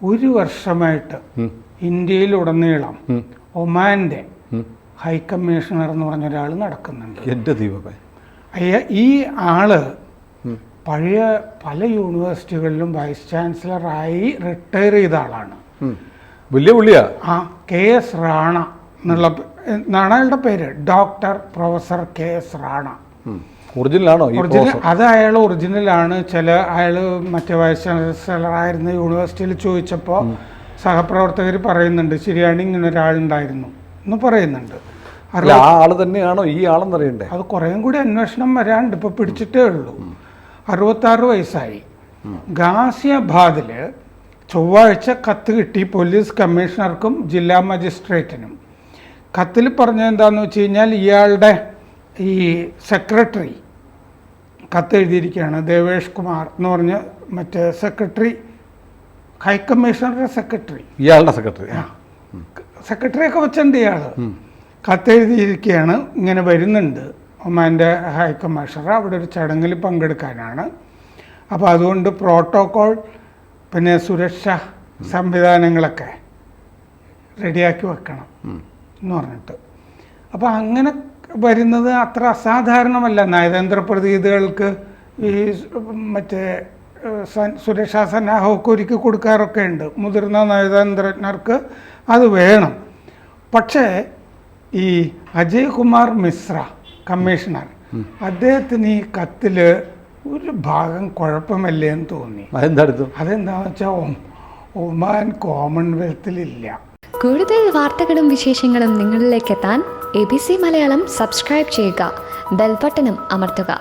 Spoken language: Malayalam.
1 വർഷമായിട്ട് ഇന്ത്യയിലുടനീളം ഒമാൻ്റെ ഹൈക്കമ്മീഷണർ എന്ന് പറഞ്ഞ ഒരാൾ നടക്കുന്നുണ്ട്. എൻ്റെ ദൈവമേ, ഈ ആള് പഴയ പല യൂണിവേഴ്സിറ്റികളിലും വൈസ് ചാൻസലറായി റിട്ടയർ ചെയ്ത ആളാണ്. വലിയ പുള്ളിയാ. KS റാണ എന്നാണ് അയാളുടെ പേര്. Doctor professor KS Rana. ഒറിജിനലാണോ? അത് അയാൾ ഒറിജിനലാണ്. അയാൾ മറ്റേ വൈസ് ചാൻസലറായിരുന്ന യൂണിവേഴ്സിറ്റിയിൽ ചോദിച്ചപ്പോൾ സഹപ്രവർത്തകർ പറയുന്നുണ്ട് ശരിയാണ് ഇങ്ങനെ ഒരാളുണ്ടായിരുന്നു എന്ന് പറയുന്നുണ്ട്. ആള് തന്നെയാണോ ഈ ആളെന്നറിയണ്ടേ? അത് കുറേയും കൂടി അന്വേഷണം വരാണ്ട്. ഇപ്പോൾ പിടിച്ചിട്ടേ ഉള്ളൂ. 66 വയസ്സായി. ഗാസിയാബാദിൽ ചൊവ്വാഴ്ച കത്ത് കിട്ടി പോലീസ് കമ്മീഷണർക്കും ജില്ലാ മജിസ്ട്രേറ്റിനും. കത്തിൽ പറഞ്ഞത് എന്താണെന്ന് വെച്ച് കഴിഞ്ഞാൽ ഇയാളുടെ ഈ സെക്രട്ടറി കത്തെഴുതിയിരിക്കുകയാണ്. ദേവേഷ് കുമാർ എന്ന് പറഞ്ഞ മറ്റേ സെക്രട്ടറി, ഹൈക്കമ്മീഷണറുടെ സെക്രട്ടറി, ഇയാളുടെ സെക്രട്ടറിയൊക്കെ വെച്ചിട്ടുണ്ട് ഇയാൾ. കത്തെഴുതിയിരിക്കുകയാണ് ഇങ്ങനെ വരുന്നുണ്ട് ഒമാൻ്റെ ഹൈക്കമ്മീഷണർ അവിടെ ഒരു ചടങ്ങിൽ പങ്കെടുക്കാനാണ്. അപ്പോൾ അതുകൊണ്ട് പ്രോട്ടോകോൾ പിന്നെ സുരക്ഷാ സംവിധാനങ്ങളൊക്കെ റെഡിയാക്കി വെക്കണം എന്ന് പറഞ്ഞിട്ട്. അപ്പോൾ അങ്ങനെ വരുന്നത് അത്ര അസാധാരണമല്ല. നയതന്ത്ര പ്രതിനിധികൾക്ക് ഈ മറ്റേ സുരക്ഷാ സന്നാഹമൊക്കെ ഒരുക്കി കൊടുക്കാറൊക്കെ ഉണ്ട്. മുതിർന്ന നയതന്ത്രജ്ഞർക്ക് അത് വേണം. പക്ഷേ ഈ അജയ് കുമാർ മിശ്ര കമ്മീഷണർ, അദ്ദേഹത്തിന് ഈ കത്തിൽ ഒരു ഭാഗം കുഴപ്പമല്ലേ എന്ന് തോന്നി. അതെന്താണെന്ന് വെച്ചാൽ ഒമാൻ കോമൺവെൽത്തിലില്ല. കൂടുതൽ വാർത്തകളും വിശേഷങ്ങളും നിങ്ങളിലേക്ക് എത്താൻ ABC മലയാളം സബ്സ്ക്രൈബ് ചെയ്യുക, ബെൽ ബട്ടണും അമർത്തുക.